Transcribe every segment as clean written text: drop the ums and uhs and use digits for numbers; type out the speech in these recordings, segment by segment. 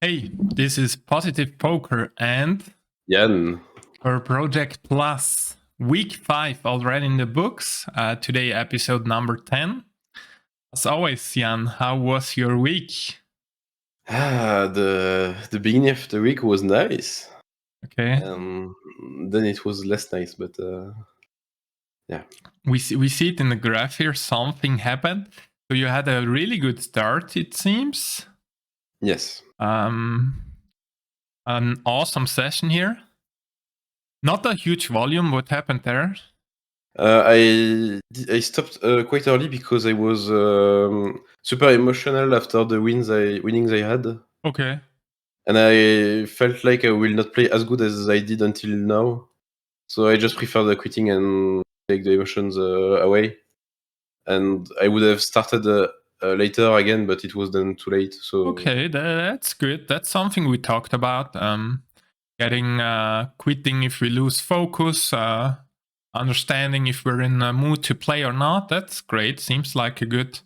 Hey, this is Positive Poker and Yann. for Project Plus, week 5 already in the books. Today, episode number 10. As always, Yann, how was your week? The beginning of the week was nice. Okay. Then it was less nice, but yeah. We see it in the graph here. Something happened. So you had a really good start, it seems. Yes. An awesome session here. Not a huge volume. What happened there? I stopped quite early because I was super emotional after the winnings I had. Okay. And I felt like I will not play as good as I did until now. So I just preferred quitting and take the emotions away. And I would have started later again, but it was then too late. So Okay, that's good. That's something we talked about. Getting quitting if we lose focus, understanding if we're in a mood to play or not. That's great. Seems like a good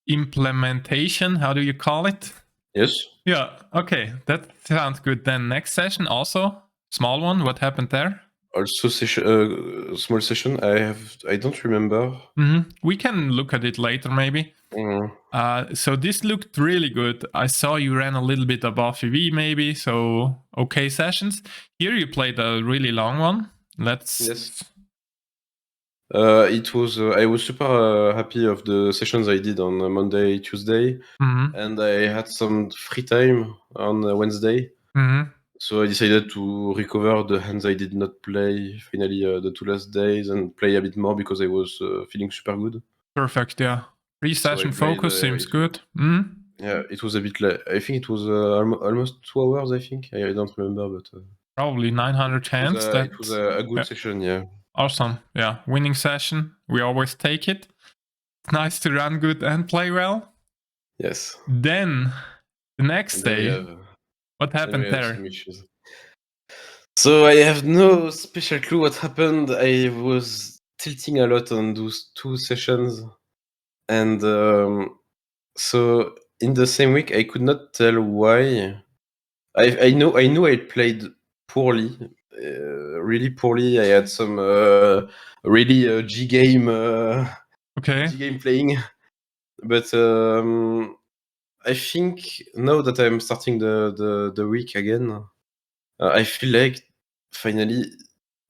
implementation. How do you call it? yes. Yeah. Okay, that sounds good. Then next session also small one. What happened there? Also small session. I don't remember. We can look at it later maybe. So this looked really good. I saw you ran a little bit above EV maybe, so okay sessions. Here you played a really long one. Yes. It was. I was super happy of the sessions I did on Monday, Tuesday, and I had some free time on Wednesday. So I decided to recover the hands I did not play finally the 2 last days and play a bit more because I was feeling super good. Perfect, yeah. Pre-session focus seems good. Yeah, it was a bit I think it was almost 2 hours, I think. I don't remember, but... Probably 900 hands. It was a good session, yeah. Awesome, yeah. Winning session. We always take it. Nice to run good and play well. Yes. Then, the next day, what happened there? So I have no special clue what happened. I was tilting a lot on those 2 sessions. And so in the same week, I could not tell why. I knew I played poorly, really poorly. I had some really G game playing, but I think now that I'm starting the week again, I feel like finally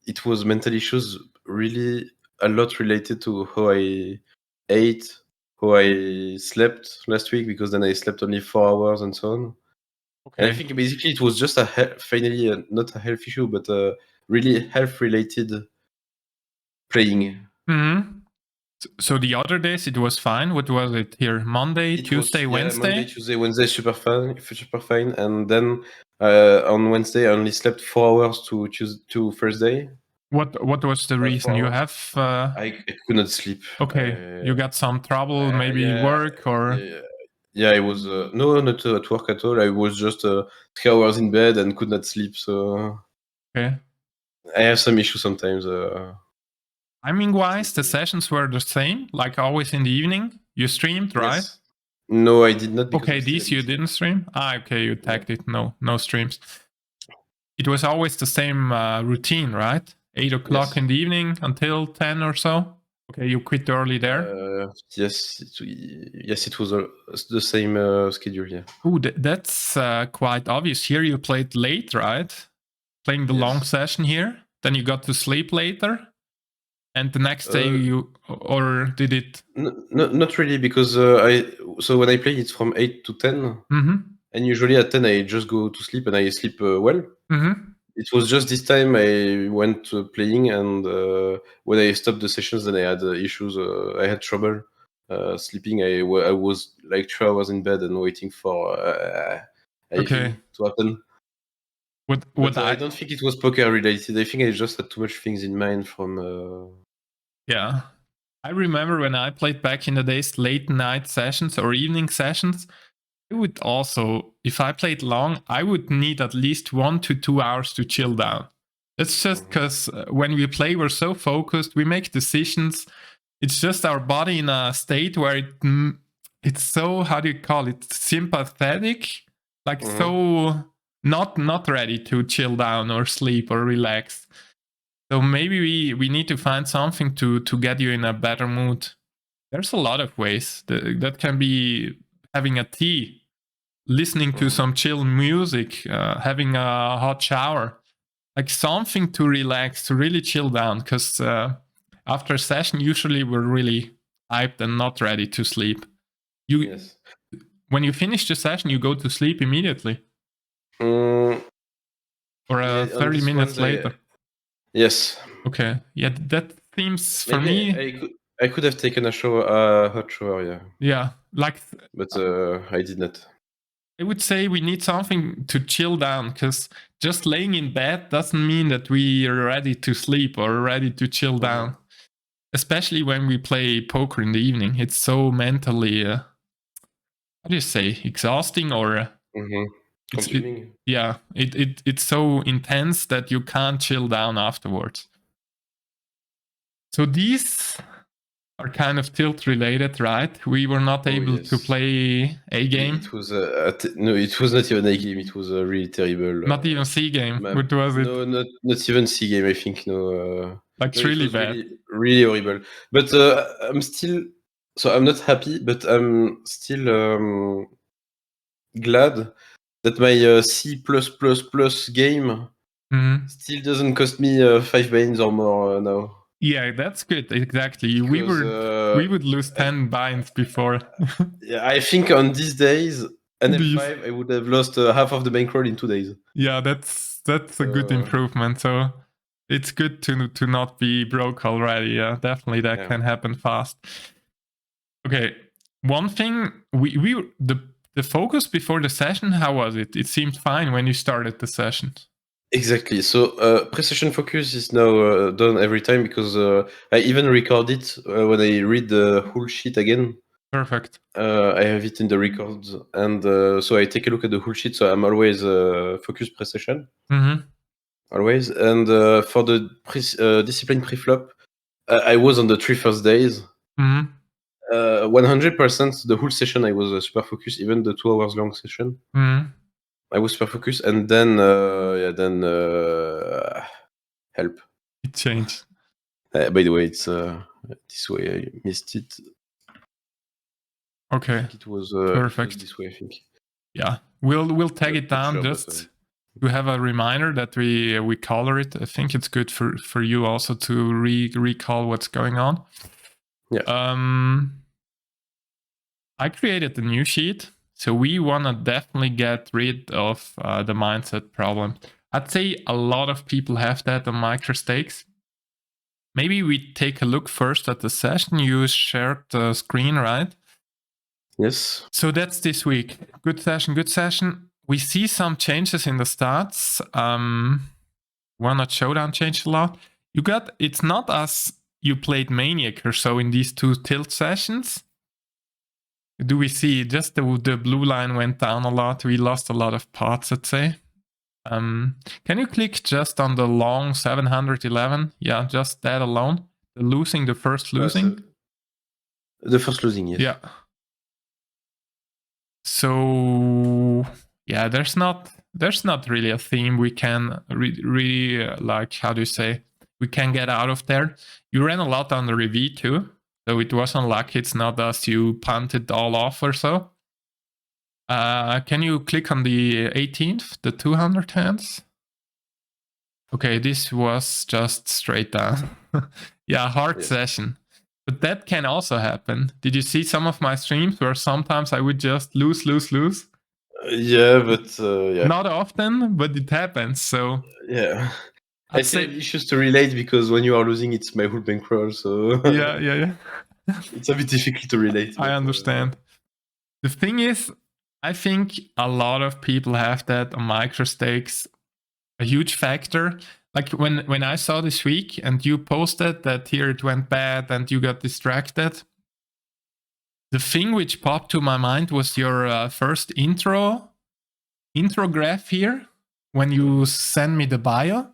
it was mental issues really a lot related to how I ate, how I slept last week, because then I slept only 4 hours and so on. Okay. And I think basically it was just finally not a health issue, but really health related playing. So the other days it was fine. What was it here? Monday, Tuesday, Wednesday? Monday, Tuesday, Wednesday, super fine. And then on Wednesday I only slept 4 hours to Thursday. What was the reason? You have... I could not sleep. Okay, you got some trouble, maybe work or... Yeah, I was no, not at work at all. I was just 3 hours in bed and could not sleep. So okay, I have some issues sometimes. Timing-wise, the sessions were the same, like always in the evening. You streamed, right? Yes. No, I did not. Okay, these you didn't stream? Okay, you tagged it. No streams. It was always the same routine, right? 8 o'clock in the evening until 10 or so? Okay, you quit early there? Yes, it was the same schedule, yeah. Ooh, that's quite obvious. Here you played late, right? Playing the long session here. Then you got to sleep later. And the next day or did it? Not really, because so when I play, it's from 8 to 10. And usually at 10, I just go to sleep and I sleep well. It was just this time I went playing, and when I stopped the sessions, then I had issues. I had trouble sleeping. I was like 3 hours in bed and waiting for anything to happen. But I don't think it was poker related. I think I just had too much things in mind from... Yeah. I remember when I played back in the days, late night sessions or evening sessions, I would also, if I played long, I would need at least 1 to 2 hours to chill down. It's just because when we play, we're so focused, we make decisions. It's just our body in a state where it's so, how do you call it, sympathetic, like so not ready to chill down or sleep or relax. So maybe we need to find something to get you in a better mood. There's a lot of ways. That can be having a tea, listening to some chill music, having a hot shower, like something to relax, to really chill down. Because after a session, usually we're really hyped and not ready to sleep. When you finish the session, you go to sleep immediately. Or 30 minutes later. Yes. Okay. Yeah, that seems for me. I could have taken a hot shower, yeah. Yeah, like. But I did not. I would say we need something to chill down, because just laying in bed doesn't mean that we are ready to sleep or ready to chill down. Especially when we play poker in the evening. It's so mentally, how do you say, exhausting or consuming. It's so intense that you can't chill down afterwards. So these are kind of tilt related, right? We were not able to play A game. It was no, it was not even A game. It was a really terrible. Not even C game. What was it? No, not even C game. I think no. Like really bad. Really horrible. But I'm still. So I'm not happy, but I'm still glad that my C++ game still doesn't cost me 5 binds or more now. Yeah, that's good. Exactly. Because, we would lose 10 binds before. Yeah, I think on these days, NL5, I would have lost half of the bankroll in 2 days. Yeah, that's a good improvement. So it's good to not be broke already. Yeah, definitely that can happen fast. Okay, one thing the focus before the session, how was it? It seemed fine when you started the session. Exactly. So pre-session focus is now done every time, because I even record it when I read the whole sheet again. Perfect. I have it in the records, and so I take a look at the whole sheet. So I'm always focused pre-session. Always. And for the discipline pre-flop, I was on the 3 first days. 100% the whole session I was super focused, even the 2 hours long session. I was super focused, and then help. It changed. By the way, it's this way. I missed it. Okay. It was perfect. This way, I think. Yeah, we'll tag it down just to have a reminder that we color it. I think it's good for you also to recall what's going on. Yeah. I created a new sheet, so we want to definitely get rid of the mindset problem. I'd say a lot of people have that on microstakes. Maybe we take a look first at the session. You shared the screen, right? Yes. So that's this week. Good session. We see some changes in the stats. One at Showdown changed a lot. It's not as you played Maniac or so in these 2 tilt sessions. Do we see just the blue line went down a lot? We lost a lot of pots, I'd say. Can you click just on the long 711? Yeah, just that alone. The first losing. The first losing, yes. Yeah. So yeah, there's not really a theme we can really like, how do you say, we can get out of there. You ran a lot on the Rev too, so it wasn't lucky. It's not as you punted all off or so. Can you click on the 18th, the 200 hands? Okay, this was just straight down. Yeah, hard session. But that can also happen. Did you see some of my streams where sometimes I would just lose? Yeah, but yeah. Not often, but it happens. So yeah, I say issues to relate, because when you are losing, it's my whole bankroll. So yeah. It's a bit difficult to relate. I understand. The thing is, I think a lot of people have that on microstakes. A huge factor. Like when I saw this week and you posted that here it went bad and you got distracted, the thing which popped to my mind was your first intro graph here when you send me the bio.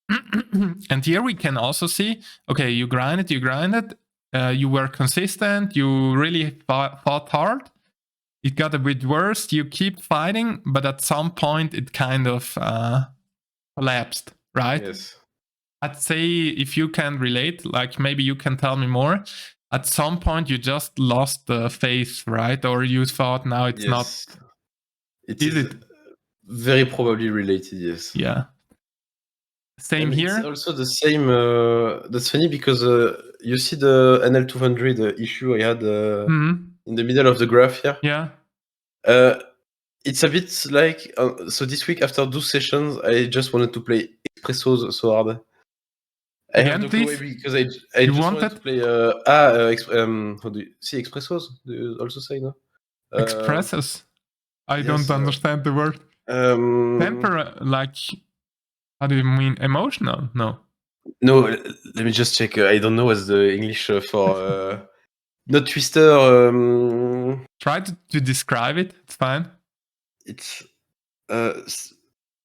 And here we can also see, okay, you grinded, you were consistent, you really fought hard. it got a bit worse. You keep fighting, but at some point it kind of collapsed, right? Yes. I'd say if you can relate, like maybe you can tell me more. At some point you just lost the faith, right? Or you thought now it's not. It is very probably related, yes. Yeah. Same and here. It's also the same. That's funny because you see the NL200 issue I had in the middle of the graph here. Yeah. It's a bit like so this week after those sessions, I just wanted to play Expressos so hard. I have no clue because I just wanted to play how do you see Expressos? Do you also say no? Expressos. I don't understand the word. Temper, like, how do you mean emotional? No. No, let me just check. I don't know what's the English for not twister. Try to describe it. It's fine. It's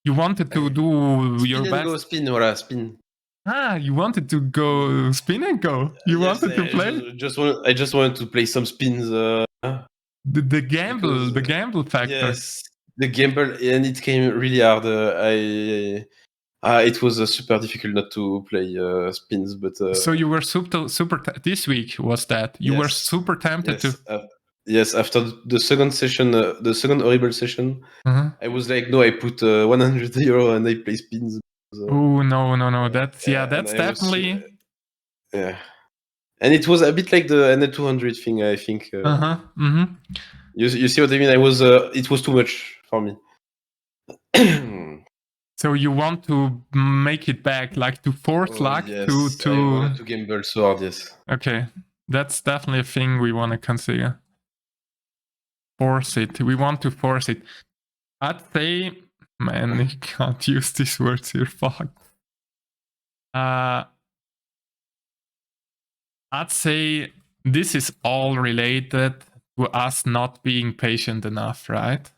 you wanted to do your best. Go spin, voilà, spin. You wanted to go spin and go. You wanted to play. I just wanted to play some spins. The gamble, the gamble factor. Yes, the gamble, and it came really hard. It was super difficult not to play spins, but so you were super. This week was that you were super tempted to. Yes, after the second session, the second horrible session, I was like, no, I put €100 and I play spins. Oh no! That's that's definitely. Yeah, and it was a bit like the NL200 thing, I think. You see what I mean? It was too much for me. So you want to make it back, like to force luck yes. to. I wanted to gamble so hard, yes. Okay, that's definitely a thing we want to consider. Force it. We want to force it. I'd say, man, you can't use these words here. Fuck. I'd say this is all related to us not being patient enough, right?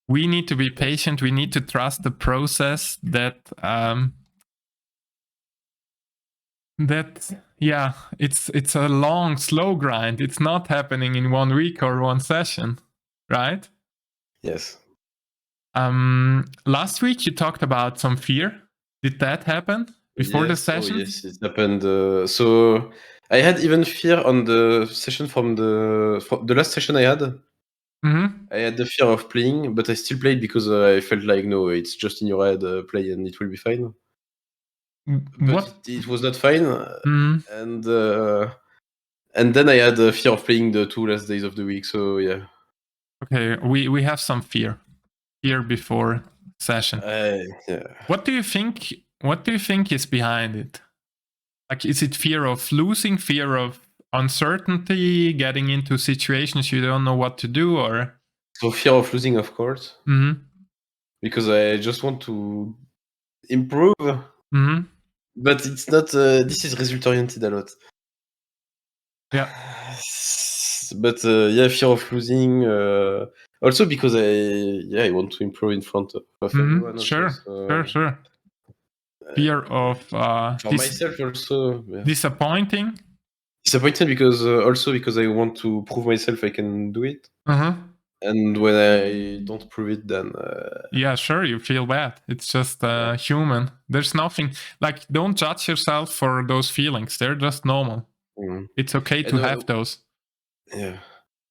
We need to be patient. We need to trust the process that it's a long, slow grind. It's not happening in 1 week or one session, right? Yes. Last week you talked about some fear. Did that happen before the session? Yes, it happened. So I had even fear on the session from the last session I had. I had the fear of playing, but I still played because I felt like, no, it's just in your head, play and it will be fine. But it was not fine. And then I had the fear of playing the 2 last days of the week, so yeah. Okay, we have some fear before session. Yeah. What do you think is behind it? Like, is it fear of losing, fear of uncertainty, getting into situations you don't know what to do, or? So fear of losing, of course. Because I just want to improve. But it's not. This is result oriented a lot. Yeah. But fear of losing. Also because I want to improve in front of everyone. Sure. Fear of for myself also. Yeah. Disappointing because I want to prove myself I can do it. And when I don't prove it, then yeah, sure, you feel bad. It's just human. There's nothing like, don't judge yourself for those feelings. They're just normal. It's okay to have those. Yeah.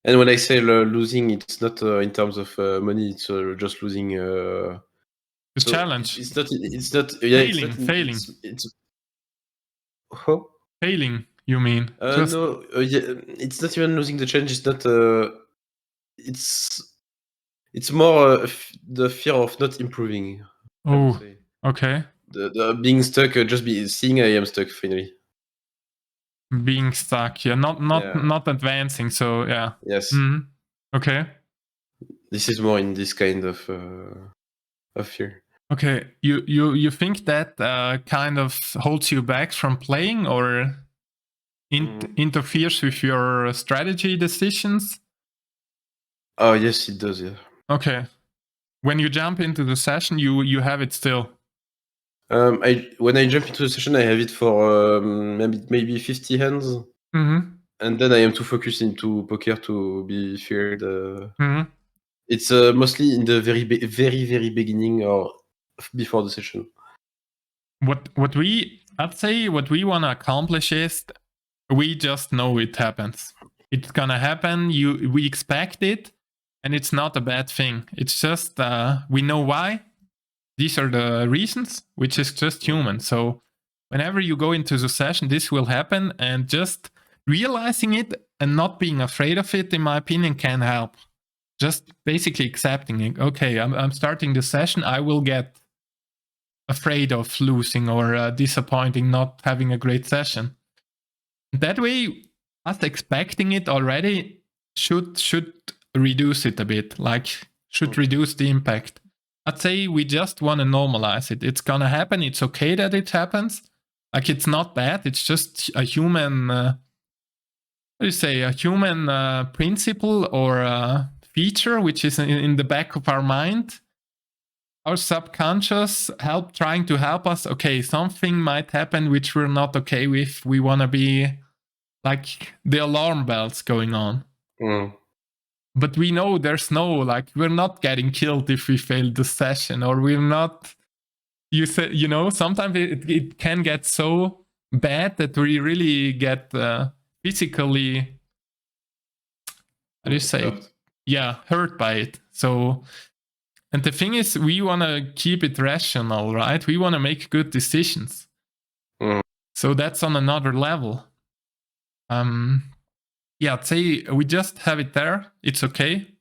And when I say losing, it's not in terms of money. It's just losing the challenge. It's not failing. It's failing. You mean? No, it's not even losing the challenge. It's not. It's more the fear of not improving. Oh, okay. The being stuck, seeing I am stuck finally. Being stuck, yeah, not advancing. So yeah. Yes. Okay. This is more in this kind of fear. Okay, you think that kind of holds you back from playing, or interferes with your strategy decisions? Oh yes, it does. Yeah. Okay. When you jump into the session, you have it still. When I jump into the session, I have it for maybe 50 hands. And then I am too focused into poker to be feared. It's mostly in the very beginning or before the session. I'd say what we want to accomplish is we just know it happens. It's gonna happen. We expect it, and it's not a bad thing. It's just we know why. These are the reasons, which is just human. So whenever you go into the session, this will happen, and just realizing it and not being afraid of it, in my opinion, can help. Just basically accepting it. Okay, I'm starting the session. I will get afraid of losing or disappointing, not having a great session. That way, us expecting it already should reduce it a bit, like should reduce the impact. I'd say we just want to normalize it. It's gonna happen. It's okay that it happens. Like, it's not bad. It's just a human, a human principle or feature, which is in the back of our mind. Our subconscious trying to help us. Okay, something might happen which we're not okay with. We want to be like the alarm bells going on. But we know there's no, like, we're not getting killed if we fail the session, or we're not, sometimes it can get so bad that we really get physically, hurt by it. So, and the thing is, we want to keep it rational, right? We want to make good decisions. So that's on another level. I'd say we just have it there. It's okay.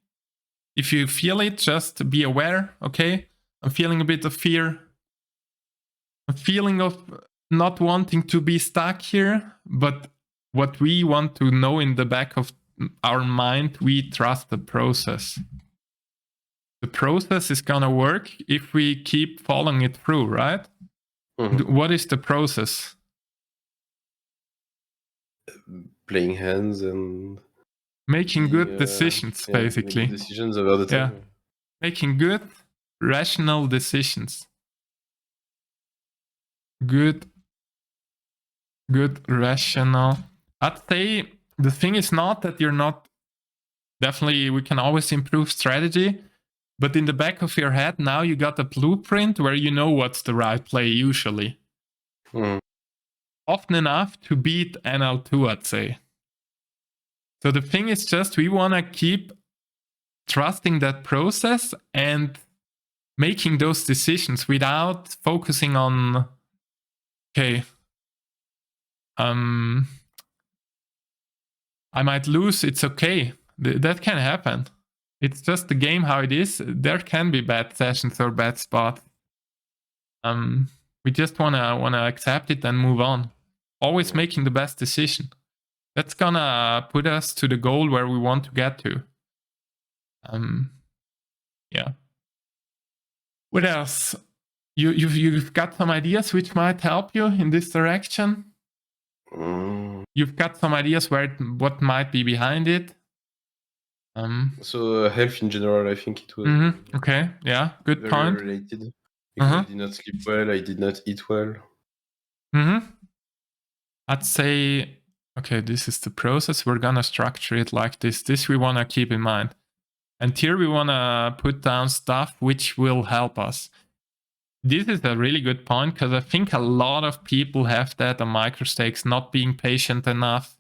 If you feel it, just be aware. Okay, I'm feeling a bit of fear. A feeling of not wanting to be stuck here. But what we want to know in the back of our mind, we trust the process. The process is gonna work if we keep following it through, right? What is the process? Playing hands and making good decisions, basically. Making decisions about the time. Yeah. Making good, rational decisions. Good, rational. I'd say the thing is not that you're not. Definitely, we can always improve strategy. But in the back of your head, now you got a blueprint where you know what's the right play, usually. Often enough to beat NL2, I'd say. So the thing is just, we want to keep trusting that process and making those decisions without focusing on, okay, I might lose, it's okay. That can happen. It's just the game how it is. There can be bad sessions or bad spots. We just wanna accept it and move on. Always making the best decision. That's gonna put us to the goal where we want to get to. What else? You've got some ideas which might help you in this direction? You've got some ideas what might be behind it? So health in general, I think it was. Okay, yeah, good very point. Related. Because I did not sleep well, I did not eat well. I'd say, okay, this is the process. We're gonna structure it like this. This we wanna keep in mind. And here we wanna put down stuff which will help us. This is a really good point, because I think a lot of people have that on microstakes, not being patient enough.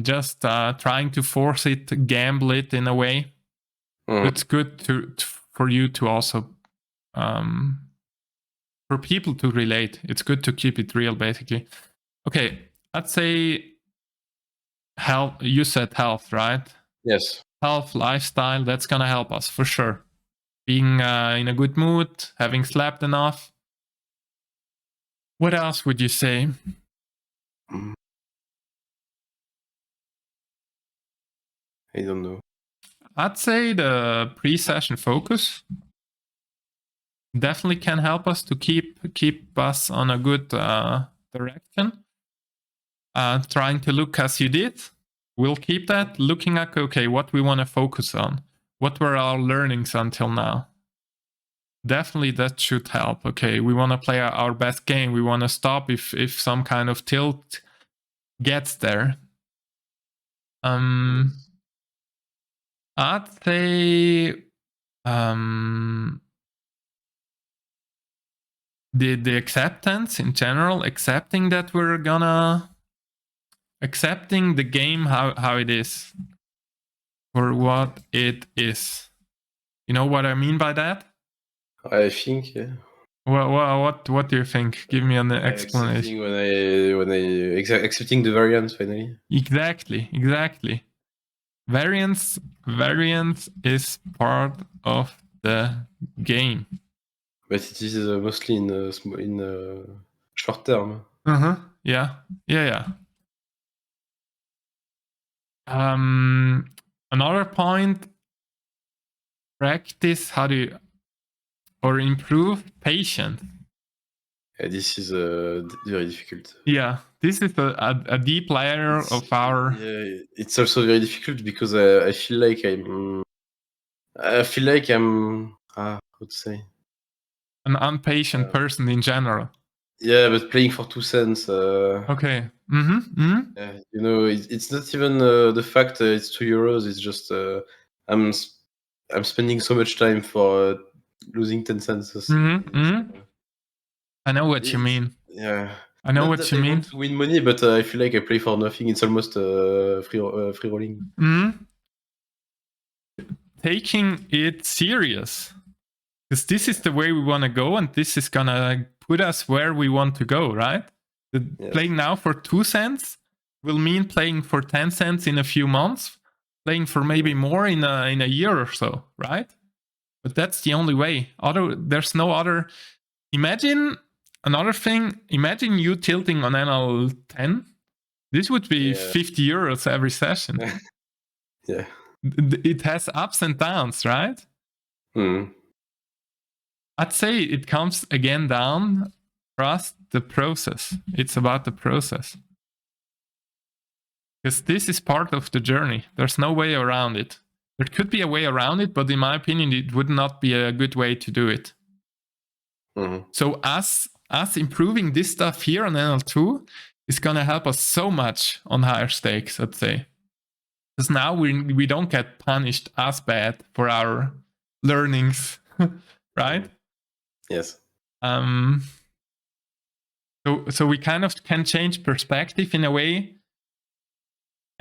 Just trying to force it, gamble it in a way. It's good for you to also, for people to relate. It's good to keep it real, basically. Okay, I'd say health. You said health, right? Yes. Health, lifestyle, that's gonna help us for sure. Being in a good mood, having slept enough. What else would you say? I don't know. I'd say the pre-session focus definitely can help us to keep us on a good direction. Trying to look as you did. We'll keep that. Looking at, okay, what we want to focus on. What were our learnings until now? Definitely that should help. Okay, we want to play our best game. We want to stop if some kind of tilt gets there. I'd say the acceptance in general, accepting that we're gonna accepting the game how it is for what it is. You know what I mean by that? I think, yeah. What do you think? Give me an explanation. Accepting the variance finally. Exactly. Variance is part of the game. But it is mostly in short term. Yeah. Another point, practice or improve patience. Yeah, this is very difficult. Yeah, this is a deep layer of our. Yeah, it's also very difficult because I feel like I'm. How to say? An impatient person in general. Yeah, but playing for 2 cents. Okay. Yeah, you know, it's not even the fact it's €2. It's just I'm spending so much time for losing 10 cents. I know what you mean. Yeah. I know Not what that you I mean. want to win money, but I feel like I play for nothing. It's almost free rolling. Taking it serious. Because this is the way we want to go, and this is gonna put us where we want to go, right? Yes. Playing now for 2 cents will mean playing for 10 cents in a few months, playing for maybe more in a year or so, right? But that's the only way. There's no other. Imagine another thing. Imagine you tilting on NL10. This would be €50 every session. Yeah. It has ups and downs, right? I'd say it comes again down. Trust the process. It's about the process. Because this is part of the journey. There's no way around it. There could be a way around it, but in my opinion, it would not be a good way to do it. So us improving this stuff here on NL2 is going to help us so much on higher stakes, I'd say. Because now we don't get punished as bad for our learnings, right? Yes. So we kind of can change perspective in a way.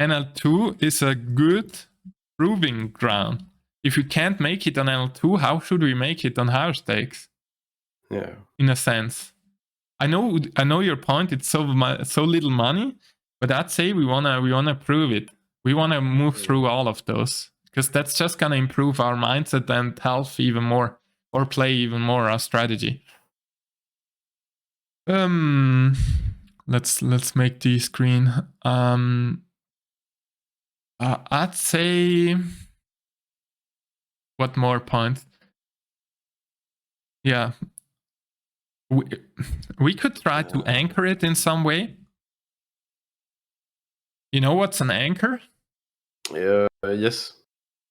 NL2 is a good proving ground. If we can't make it on NL2, how should we make it on higher stakes? Yeah. In a sense. I know your point. It's so little money, but I'd say we wanna prove it. We wanna move through all of those because that's just gonna improve our mindset and health even more, or play even more our strategy. Let's make the screen. I'd say what more points? Yeah. We could try to anchor it in some way. You know what's an anchor? Yes.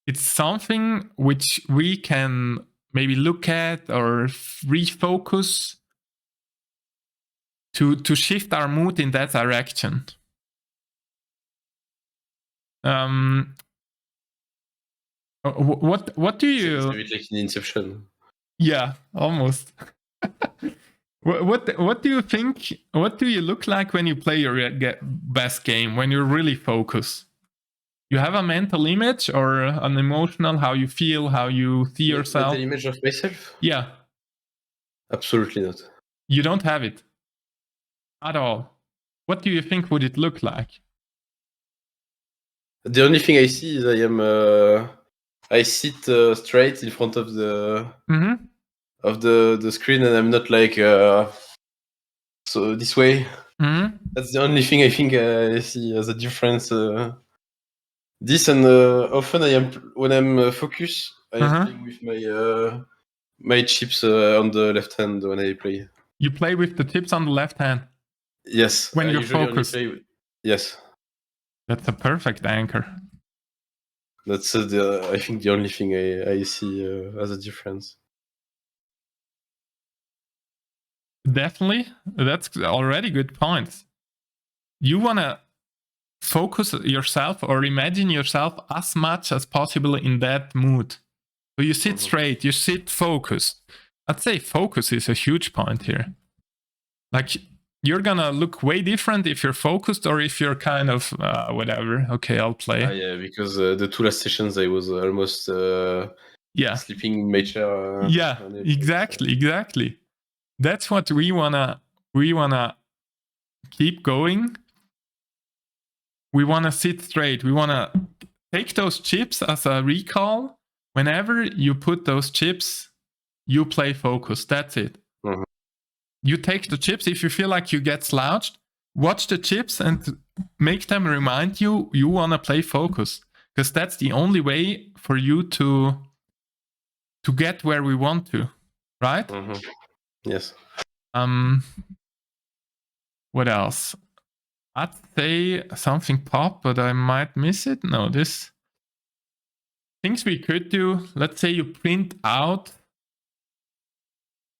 It's something which we can maybe look at or refocus to shift our mood in that direction. What do you? It's a bit like in Inception. Yeah, almost. What do you think? What do you look like when you play your best game? When you're really focused? You have a mental image or an emotional, how you feel, how you see yourself? Mental image of myself? Yeah. Absolutely not. You don't have it at all. What do you think would it look like? The only thing I see is I sit straight in front of the of the screen, and I'm not like so this way. That's the only thing I think I see as a difference. This and often when I'm focused, I am playing with my chips on the left hand when I play. You play with the tips on the left hand? Yes. When you're focused? Yes. That's a perfect anchor. That's I think the only thing I see as a difference. Definitely. That's already good points. You wanna focus yourself or imagine yourself as much as possible in that mood. So you sit straight, you sit focused. I'd say focus is a huge point here. Like, you're gonna look way different if you're focused or if you're kind of whatever. Okay, I'll play. Yeah, because the 2 last sessions I was almost sleeping in my chair. Yeah, exactly. That's what we wanna keep going. We wanna sit straight. We wanna take those chips as a recall. Whenever you put those chips, you play focus. That's it. You take the chips. If you feel like you get slouched, watch the chips and make them remind you want to play focus, because that's the only way for you to get where we want to, right? Yes. What else? I'd say something pop, but I might miss it. No, this things we could do. Let's say you print out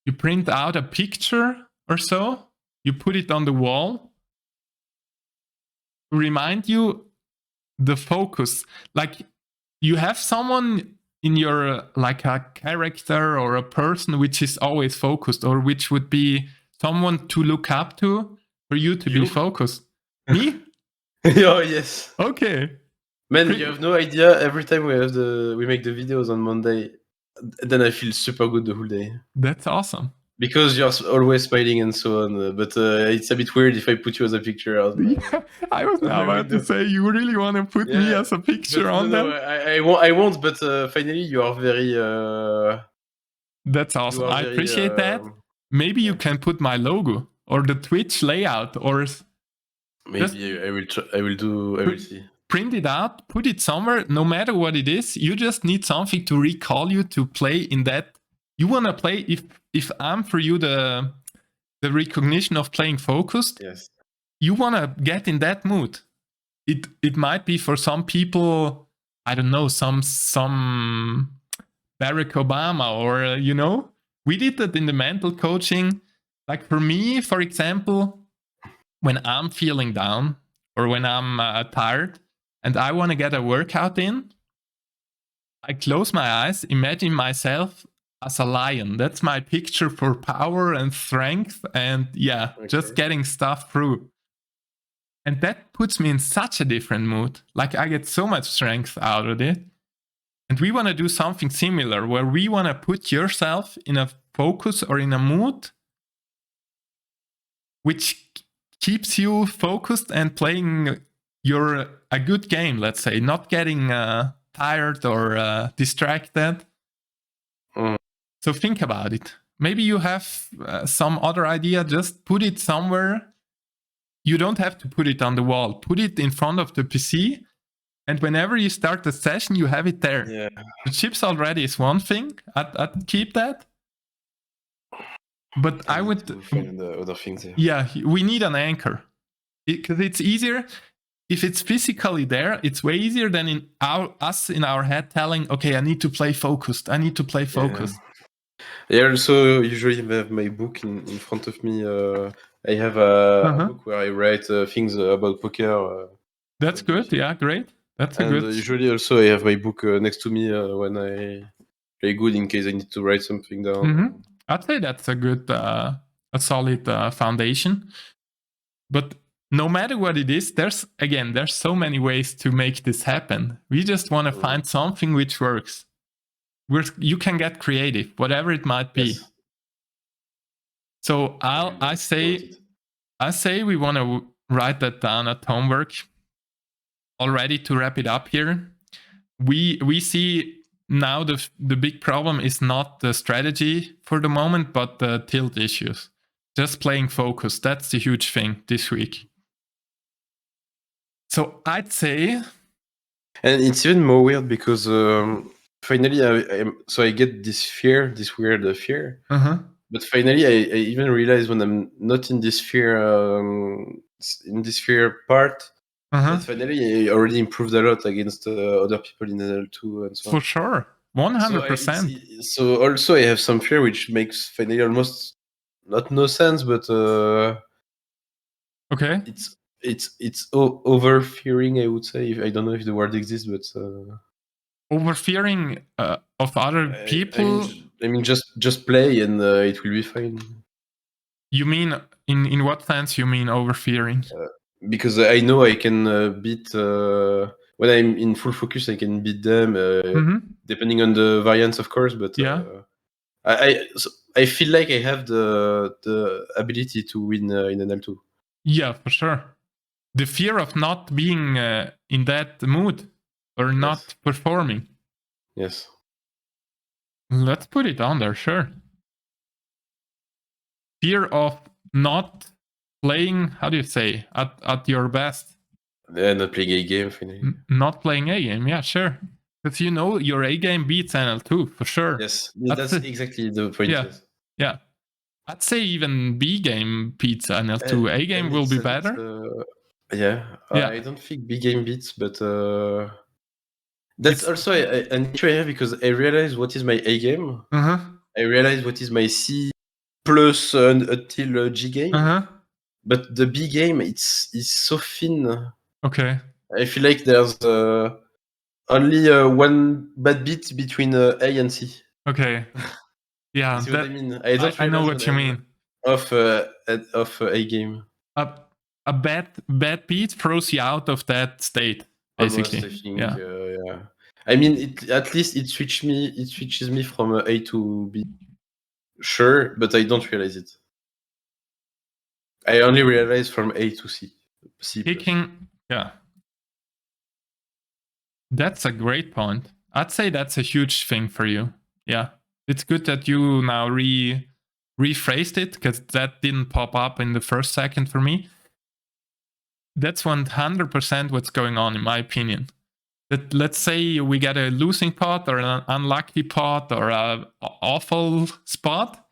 a picture or so, you put it on the wall to remind you the focus. Like, you have someone in your, like a character or a person which is always focused, or which would be someone to look up to for you to be focused. Me? Oh, yes. Okay. Man, you have no idea. Every time we make the videos on Monday, then I feel super good the whole day. That's awesome. Because you're always smiling and so on. But it's a bit weird if I put you as a picture. I was about to say, you really want to put me as a picture on them? I won't, but finally you are very... That's awesome. I appreciate that. Maybe you can put my logo or the Twitch layout, or... Maybe I will see. Print it out, put it somewhere, no matter what it is. You just need something to recall you to play in that. You want to play, if I'm for you the recognition of playing focused, yes, you want to get in that mood. It might be for some people, I don't know, some Barack Obama, or we did that in the mental coaching. Like, for me, for example, when I'm feeling down or when I'm tired and I want to get a workout in, I close my eyes, imagine myself as a lion. That's my picture for power and strength and just getting stuff through. And that puts me in such a different mood. Like, I get so much strength out of it. And we want to do something similar, where we want to put yourself in a focus or in a mood which keeps you focused and playing a good game, let's say, not getting tired or distracted. So think about it. Maybe you have some other idea, just put it somewhere. You don't have to put it on the wall. Put it in front of the PC, and whenever you start the session, you have it there. Yeah. The chips already is one thing. I'd keep that. But I would find the other things here. Yeah, we need an anchor. Because it's easier if it's physically there. It's way easier than in our head telling, okay, I need to play focused. I need to play focused. I also usually have my book in front of me. I have a book where I write things about poker. That's good. Yeah, great. That's good. Usually also I have my book next to me when I play good, in case I need to write something down. I'd say that's a good, a solid foundation. But no matter what it is, there's so many ways to make this happen. We just want to find something which works. You can get creative, whatever it might be. Yes. So I say we want to write that down at homework. Already, to wrap it up here, we see now the big problem is not the strategy for the moment, but the tilt issues. Just playing focus. That's the huge thing this week. So I'd say... And it's even more weird because finally I get this weird fear. But finally I even realize when I'm not in this fear part, that finally I already improved a lot against other people in L2 and so on. For sure. 100%. So also I have some fear which makes finally almost not no sense, but okay. it's over fearing, I would say. I don't know if the word exists, but over fearing of other people. I mean, just play and it will be fine. You mean in what sense? You mean over fearing? Because I know I can beat when I'm in full focus. I can beat them, depending on the variants, of course. But yeah, I feel like I have the ability to win in an L2. Yeah, for sure. The fear of not being in that mood or not performing. Yes. Let's put it on there, sure. Fear of not playing, how do you say, at your best. Yeah, not playing a game, finally. Not playing a game, yeah, sure. Because you know your A game beats NL2, for sure. Yes, that's exactly the point. Yeah, yes. yeah. I'd say even B game beats NL2. A game will be better. I don't think B game beats, but that's also an issue I have because I realize what is my A game. I realize what is my C plus until G game. But the B game, it's so thin. Okay. I feel like there's only one bad beat between A and C. Okay. Yeah. You see what I mean? I know what you mean. Of A game. A bad beat throws you out of that state, basically. Almost, I think. Yeah. I mean, at least it switches me from A to B. Sure, but I don't realize it. I only realize from A to C. Kicking, yeah. That's a great point. I'd say that's a huge thing for you. Yeah. It's good that you now rephrased it, because that didn't pop up in the first second for me. That's 100% what's going on, in my opinion. That, let's say we get a losing pot or an unlucky pot or an awful spot.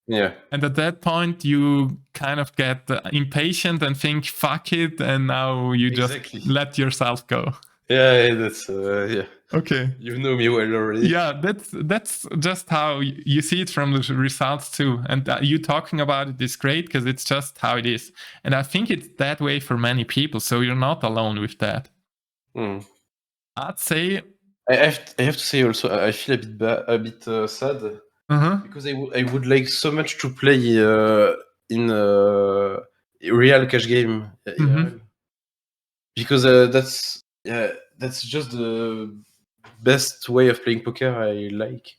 Yeah. And at that point, you kind of get impatient and think, fuck it, and now you just let yourself go. Yeah, that's yeah. Okay. You know me well already. Yeah, that's just how you see it from the results too. And you talking about it is great because it's just how it is. And I think it's that way for many people. So you're not alone with that. I'd say I have to say also I feel a bit sad because I would like so much to play in a real cash game. Because that's just the best way of playing poker I like.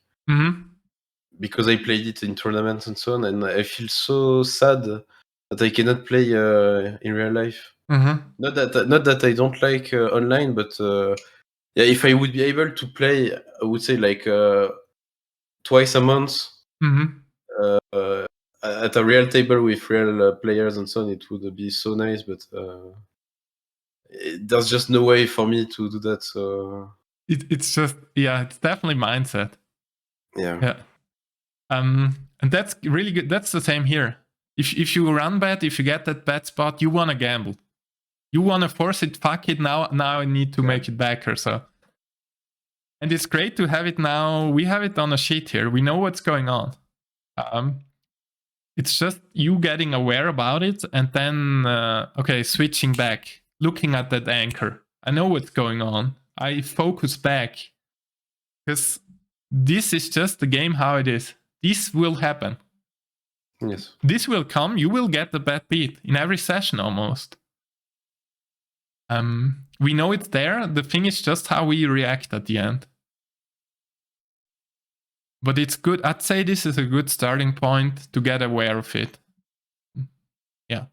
Because I played it in tournaments and so on, and I feel so sad that I cannot play in real life. Not that I don't like online, but yeah, if I would be able to play, I would say like twice a month at a real table with real players and so on, it would be so nice. But there's just no way for me to do that. So it's just, yeah, it's definitely mindset. Yeah. And that's really good. That's the same here. If you run bad, if you get that bad spot, you want to gamble. You want to force it. Fuck it. Now I need to make it back or so. And it's great to have it now. We have it on a sheet here. We know what's going on. It's just you getting aware about it and then, okay, switching back, looking at that anchor. I know what's going on. I focus back because this is just the game how it is. This will happen. Yes. This will come. You will get the bad beat in every session almost. We know it's there. The thing is just how we react at the end. But it's good. I'd say this is a good starting point to get aware of it. Yeah.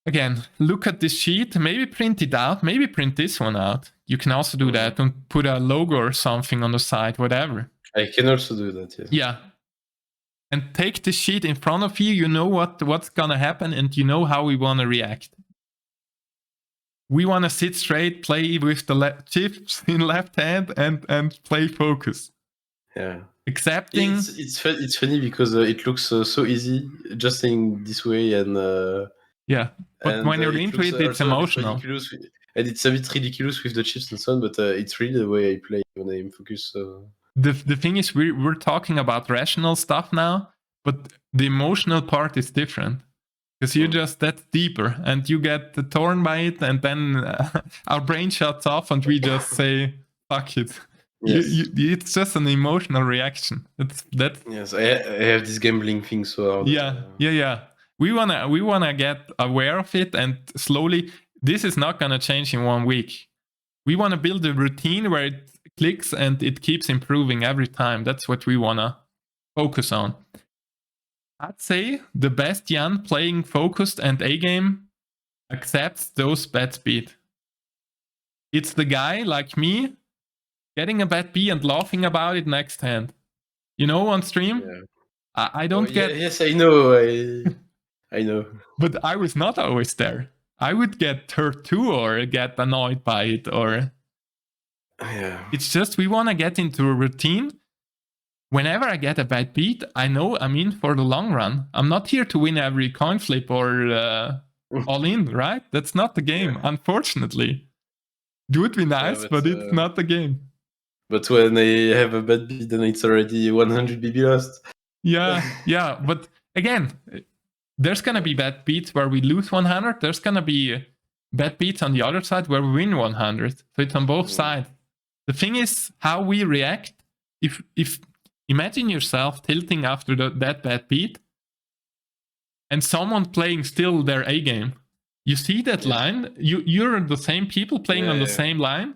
Again, look at this sheet. Maybe print it out. Maybe print this one out. You can also do that and put a logo or something on the side, whatever. I can also do that, yes. Yeah. And take the sheet in front of you. You know what's going to happen and you know how we want to react. We want to sit straight, play with the chips in left hand and play focus. Yeah. Accepting. It's funny because it looks so easy just saying this way and yeah. But when you're into it, it's emotional. And it's a bit ridiculous with the chips and so on, but it's really the way I play when I'm focused. So. The thing is, we're talking about rational stuff now, but the emotional part is different. because you're just that deeper, and you get torn by it, and then our brain shuts off, and we just say, "Fuck it." Yes. It's just an emotional reaction. Yes, I have this gambling thing so hard. Yeah. We wanna get aware of it, and slowly. This is not gonna change in 1 week. We wanna build a routine where it clicks and it keeps improving every time. That's what we wanna focus on. I'd say the best Yann playing focused and A game accepts those bad speed. It's the guy like me getting a bad B and laughing about it next hand. You know, on stream? Yeah. I don't get... Yes, I know. I know. But I was not always there. I would get hurt too, or get annoyed by it, or... Yeah. It's just we want to get into a routine. Whenever I get a bad beat, I know I'm in for the long run. I'm not here to win every coin flip or all in, right? That's not the game, unfortunately. It would be nice, but it's not the game. But when I have a bad beat, then it's already 100 BB lost. Yeah. But again, there's going to be bad beats where we lose 100. There's going to be bad beats on the other side where we win 100. So it's on both sides. The thing is how we react. If imagine yourself tilting after that bad beat and someone playing still their A game. You see that line, you're the same people playing on the same line.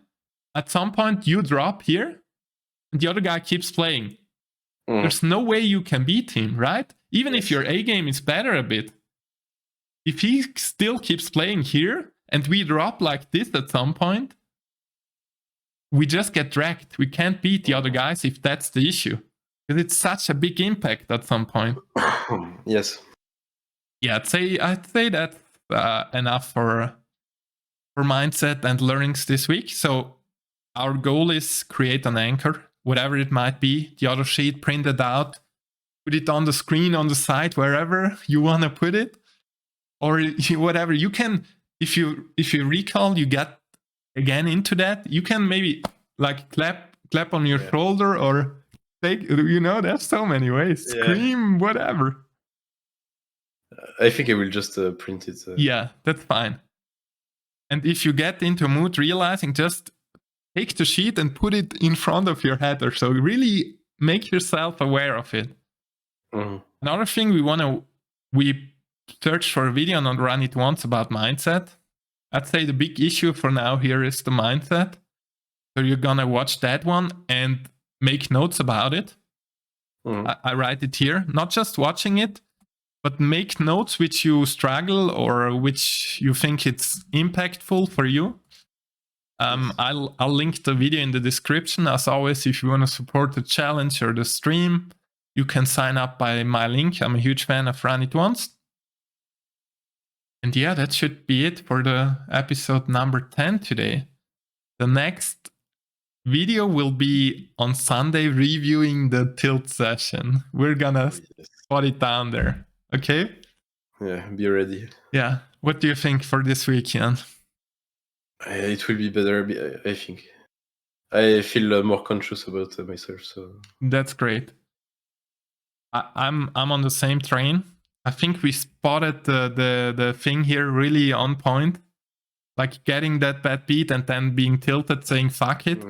At some point you drop here and the other guy keeps playing. There's no way you can beat him, right? Even if your A game is better a bit. If he still keeps playing here and we drop like this at some point, we just get dragged. We can't beat the other guys if that's the issue. Because it's such a big impact at some point. Yes. Yeah, I'd say that's enough for mindset and learnings this week. So our goal is create an anchor, whatever it might be. The other sheet, print it out, put it on the screen, on the side, wherever you want to put it. Or whatever. You can, if you recall, you get again into that, you can maybe like clap on your shoulder or take, there's so many ways. Scream, whatever. I think I will just print it. Yeah, that's fine. And if you get into a mood realizing, just take the sheet and put it in front of your header. So really make yourself aware of it. Another thing we searched for a video on RunItOnce about mindset. I'd say the big issue for now here is the mindset. So you're going to watch that one and make notes about it. I write it here. Not just watching it, but make notes which you struggle or which you think it's impactful for you. I'll link the video in the description. As always, if you want to support the challenge or the stream, you can sign up by my link. I'm a huge fan of RunItOnce. And yeah, that should be it for the episode number 10 today. The next video will be on Sunday reviewing the tilt session. We're gonna spot it down there. Okay? Yeah, be ready. Yeah. What do you think for this week, Yann? It will be better, I think. I feel more conscious about myself. So that's great. I'm on the same train. I think we spotted the thing here really on point. Like getting that bad beat and then being tilted, saying fuck it.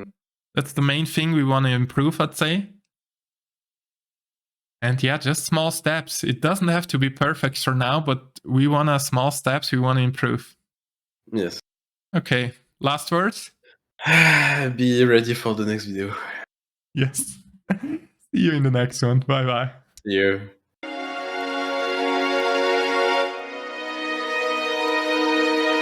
That's the main thing we want to improve, I'd say. And yeah, just small steps. It doesn't have to be perfect for now, but we want small steps we want to improve. Yes. Okay, last words? Be ready for the next video. Yes. See you in the next one. Bye-bye. See you.